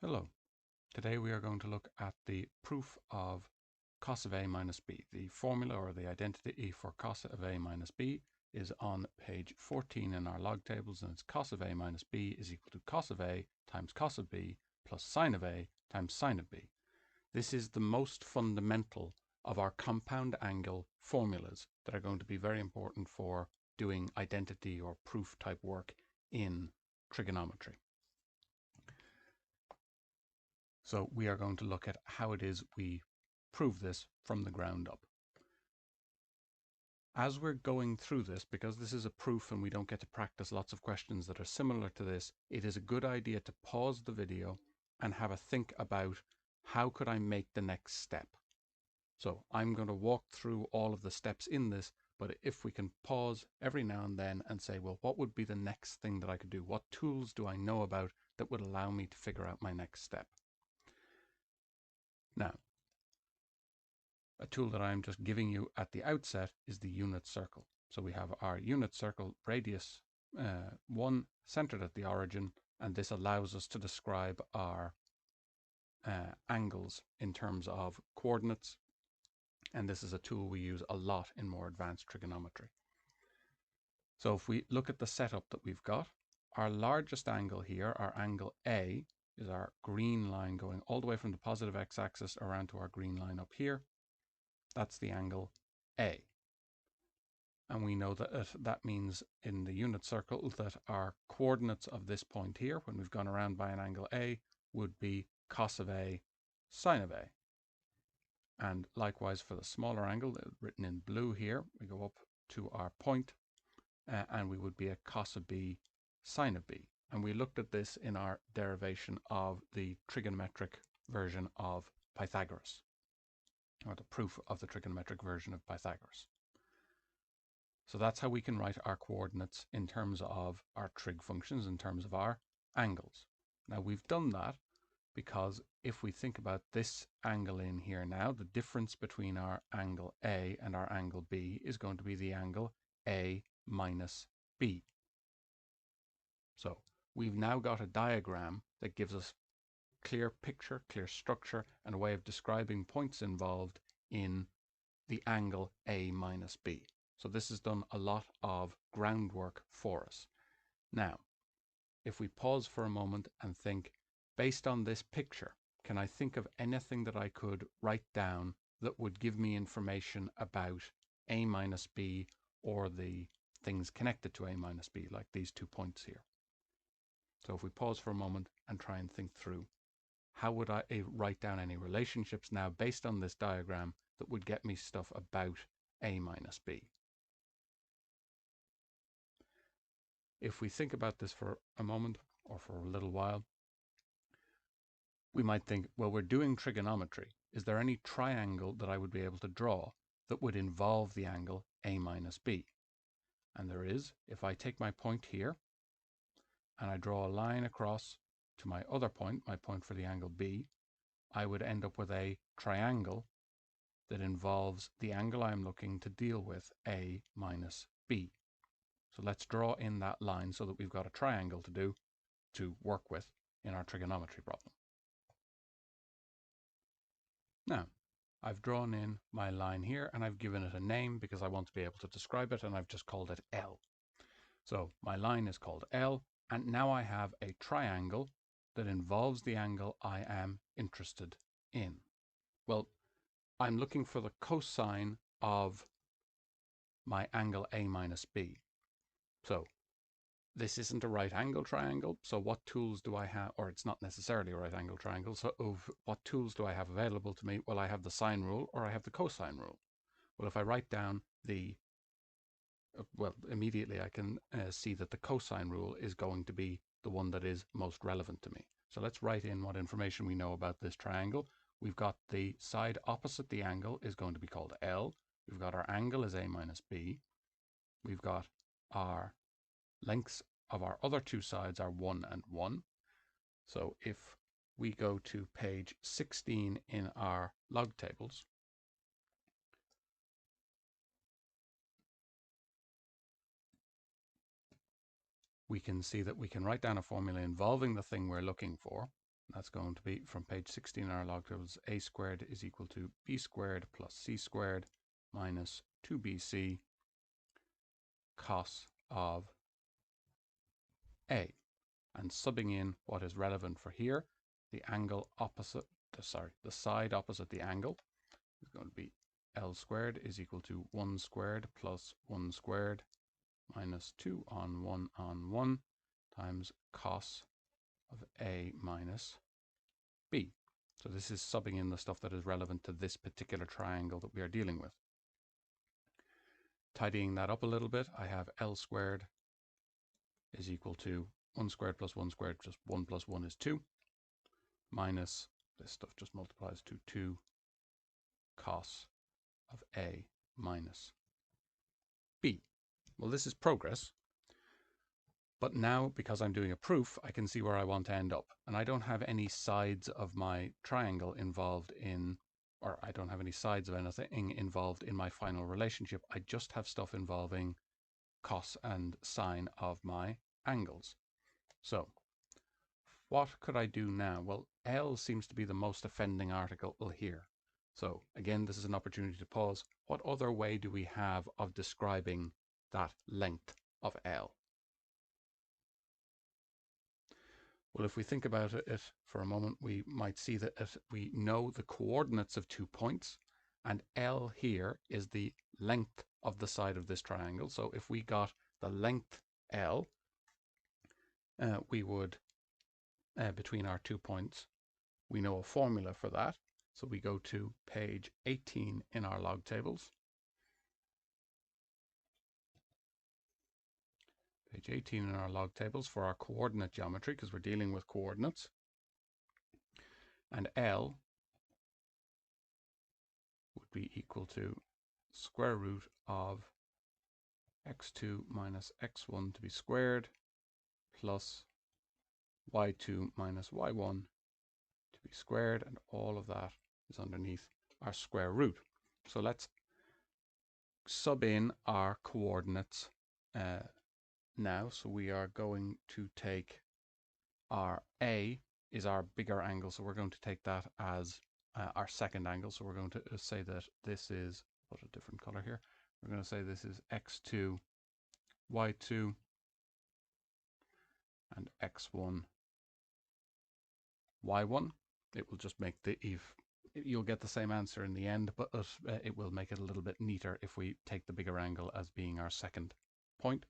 Hello. Today we are going to look at the proof of cos of A minus B. The formula or the identity for cos of A minus B is on page 14 in our log tables, and it's cos of A minus B is equal to cos of A times cos of B plus sine of A times sine of B. This is the most fundamental of our compound angle formulas that are going to be very important for doing identity or proof type work in trigonometry. So we are going to look at how it is we prove this from the ground up. As we're going through this, because this is a proof and we don't get to practice lots of questions that are similar to this, it is a good idea to pause the video and have a think about how could I make the next step. So I'm going to walk through all of the steps in this, but if we can pause every now and then and say, well, what would be the next thing that I could do? What tools do I know about that would allow me to figure out my next step? Now, a tool that I'm just giving you at the outset is the unit circle. So we have our unit circle radius 1 centered at the origin, and this allows us to describe our angles in terms of coordinates. And this is a tool we use a lot in more advanced trigonometry. So if we look at the setup that we've got, our largest angle here, our angle A, is our green line going all the way from the positive x-axis around to our green line up here. That's the angle A. And we know that that means in the unit circle that our coordinates of this point here, when we've gone around by an angle A, would be cos of A, sine of A. And likewise for the smaller angle, written in blue here, we go up to our point, and we would be a cos of B, sine of B. And we looked at this in our derivation of the trigonometric version of Pythagoras, or the proof of the trigonometric version of Pythagoras. So that's how we can write our coordinates in terms of our trig functions, in terms of our angles. Now we've done that because if we think about this angle in here now, the difference between our angle A and our angle B is going to be the angle A minus B. So we've now got a diagram that gives us clear picture, clear structure, and a way of describing points involved in the angle A minus B. So this has done a lot of groundwork for us. Now, if we pause for a moment and think, based on this picture, can I think of anything that I could write down that would give me information about A minus B or the things connected to A minus B, like these 2 points here? So if we pause for a moment and try and think through, how would I write down any relationships now based on this diagram that would get me stuff about A minus B? If we think about this for a moment or for a little while, we might think, well, we're doing trigonometry. Is there any triangle that I would be able to draw that would involve the angle A minus B? And there is. If I take my point here and I draw a line across to my other point, my point for the angle B, I would end up with a triangle that involves the angle I'm looking to deal with, A minus B. So let's draw in that line so that we've got a triangle to work with in our trigonometry problem. Now, I've drawn in my line here and I've given it a name because I want to be able to describe it, and I've just called it L. So my line is called L, and now I have a triangle that involves the angle I am interested in. Well, I'm looking for the cosine of my angle A minus B. So this isn't a right angle triangle, so what tools do I have? Or it's not necessarily a right angle triangle, so what tools do I have available to me? Well, I have the sine rule or I have the cosine rule. Well, if I write down the, well, immediately I can see that the cosine rule is going to be the one that is most relevant to me. So let's write in what information we know about this triangle. We've got the side opposite the angle is going to be called L. We've got our angle is A minus B. We've got our lengths of our other two sides are 1 and 1. So if we go to page 16 in our log tables, we can see that we can write down a formula involving the thing we're looking for. That's going to be from page 16 in our log tables. A squared is equal to b squared plus c squared minus 2bc cos of a. And subbing in what is relevant for here, the angle opposite, the side opposite the angle is going to be L squared is equal to 1 squared plus 1 squared minus 2 on 1 on 1 times cos of A minus B. So this is subbing in the stuff that is relevant to this particular triangle that we are dealing with. Tidying that up a little bit, I have L squared is equal to 1 squared plus 1 squared, just 1 plus 1 is 2, minus, this stuff just multiplies to 2 cos of A minus B. Well, this is progress, but now because I'm doing a proof, I can see where I want to end up. And I don't have any sides of my triangle involved in, or I don't have any sides of anything involved in my final relationship. I just have stuff involving cos and sine of my angles. So what could I do now? Well, L seems to be the most offending article here. So again, this is an opportunity to pause. What other way do we have of describing that length of L? Well, if we think about it for a moment, we might see that we know the coordinates of 2 points, and L here is the length of the side of this triangle. So if we got the length L, we would, between our 2 points, we know a formula for that. So we go to page 18 in our log tables. Page 18 in our log tables for our coordinate geometry, because we're dealing with coordinates. And L would be equal to square root of x2 minus x1 to be squared plus y2 minus y1 to be squared, and all of that is underneath our square root. So let's sub in our coordinates now. So we are going to take our A is our bigger angle, so we're going to take that as our second angle. So we're going to say that this is, put a different color here, we're going to say this is x2, y2, and x1, y1. It will just make the, you'll get the same answer in the end, but it will make it a little bit neater if we take the bigger angle as being our second point.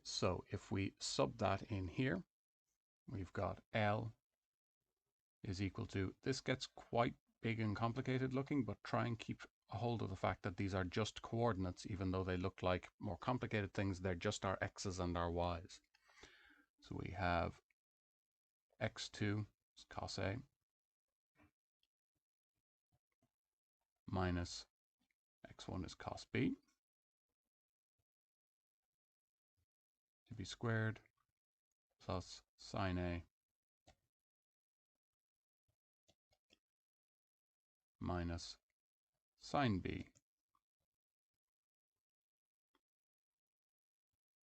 So if we sub that in here, we've got L is equal to, this gets quite big and complicated looking, but try and keep a hold of the fact that these are just coordinates, even though they look like more complicated things. They're just our x's and our y's. So we have x2 is cos A minus x1 is cos B to be squared plus sine A minus sine B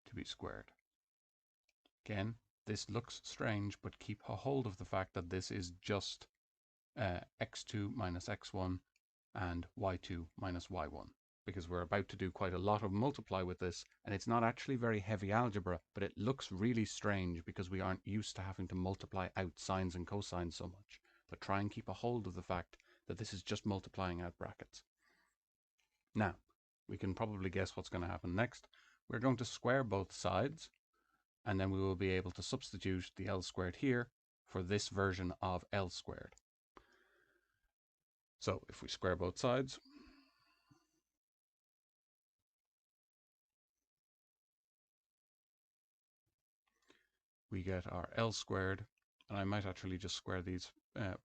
to be squared. Again, this looks strange, but keep a hold of the fact that this is just x2 minus x1 and y2 minus y1, because we're about to do quite a lot of multiply with this, and it's not actually very heavy algebra, but it looks really strange because we aren't used to having to multiply out sines and cosines so much. But try and keep a hold of the fact that this is just multiplying out brackets. Now, we can probably guess what's going to happen next. We're going to square both sides, and then we will be able to substitute the L squared here for this version of L squared. So if we square both sides, we get our L squared, and I might actually just square these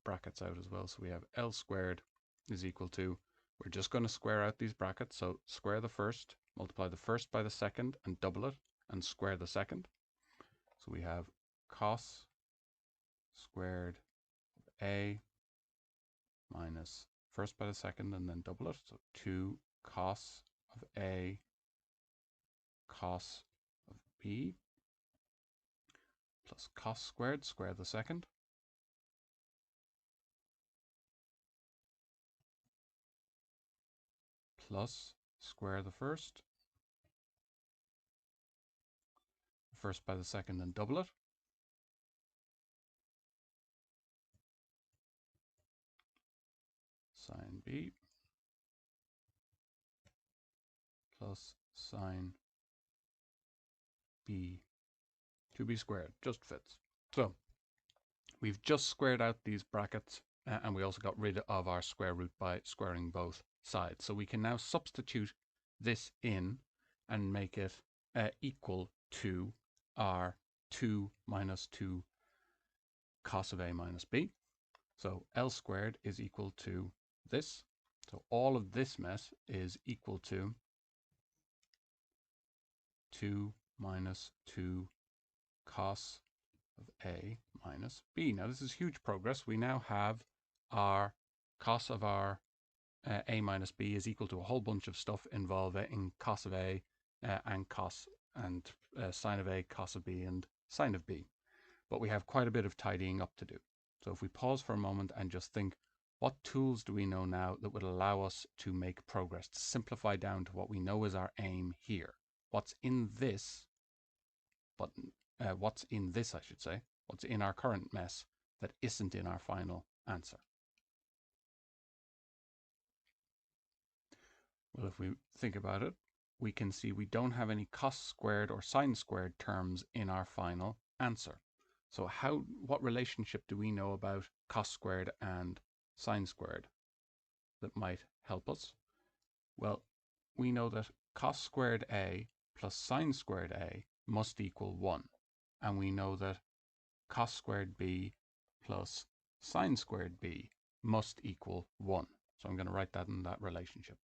brackets out as well. So we have L squared is equal to, we're just going to square out these brackets. So square the first, multiply the first by the second and double it, and square the second. So we have cos squared of A minus first by the second and then double it. So 2 cos of A cos of B plus cos squared, square the second, plus square the first by the second and double it, sine b plus sine b to be squared, just fits. So we've just squared out these brackets, and we also got rid of our square root by squaring both sides. So we can now substitute this in and make it equal to our 2 minus 2 cos of a minus b. So L squared is equal to this. So all of this mess is equal to 2 minus 2 cos of a minus b. Now this is huge progress. We now have our cos of our a minus b is equal to a whole bunch of stuff involving cos of a and cos and sine of a, cos of b, and sine of b. But we have quite a bit of tidying up to do. So if we pause for a moment and just think, what tools do we know now that would allow us to make progress, to simplify down to what we know is our aim here? What's in this, what's in this, I should say, what's in our current mess that isn't in our final answer? Well, if we think about it, we can see we don't have any cos squared or sine squared terms in our final answer. So what relationship do we know about cos squared and sine squared that might help us? Well, we know that cos squared a plus sine squared a must equal 1. And we know that cos squared b plus sine squared b must equal 1. So I'm going to write that in that relationship.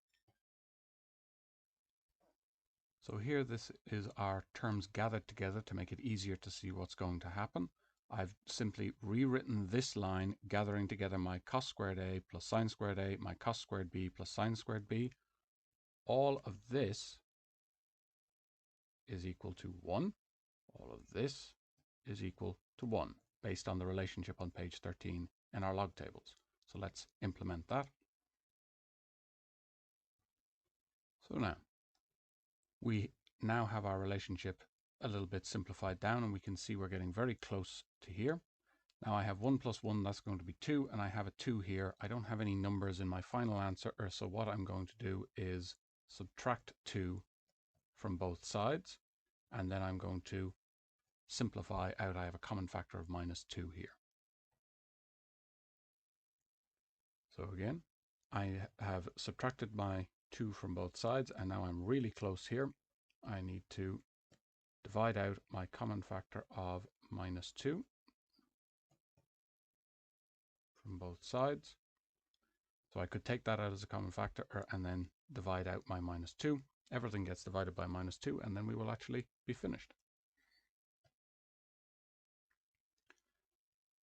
So here this is our terms gathered together to make it easier to see what's going to happen. I've simply rewritten this line gathering together my cos squared a plus sine squared a, my cos squared b plus sine squared b. All of this is equal to 1. All of this is equal to 1 based on the relationship on page 13 in our log tables. So let's implement that. So now we now have our relationship a little bit simplified down, and we can see we're getting very close to here. Now I have 1 plus 1, that's going to be 2, and I have a 2 here. I don't have any numbers in my final answer, so what I'm going to do is subtract 2 from both sides, and then I'm going to simplify out. I have a common factor of minus 2 here. So again, I have subtracted my 2 from both sides, and now I'm really close here. I need to divide out my common factor of minus 2 from both sides. So I could take that out as a common factor and then divide out my minus 2. Everything gets divided by minus 2, and then we will actually be finished.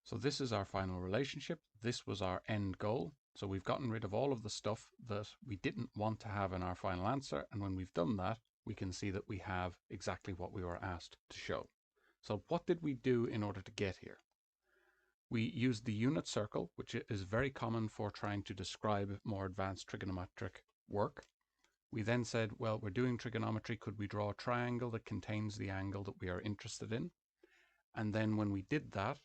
So this is our final relationship. This was our end goal. So we've gotten rid of all of the stuff that we didn't want to have in our final answer. And when we've done that, we can see that we have exactly what we were asked to show. So what did we do in order to get here? We used the unit circle, which is very common for trying to describe more advanced trigonometric work. We then said, well, we're doing trigonometry. Could we draw a triangle that contains the angle that we are interested in? And then when we did that,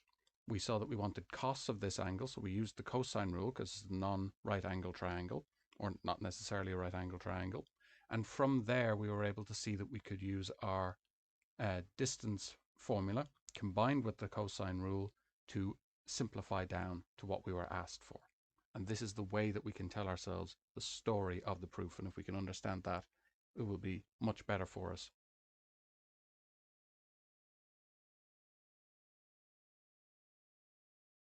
we saw that we wanted cos of this angle. So we used the cosine rule because it's a non-right angle triangle, or not necessarily a right angle triangle. And from there, we were able to see that we could use our distance formula combined with the cosine rule to simplify down to what we were asked for. And this is the way that we can tell ourselves the story of the proof. And if we can understand that, it will be much better for us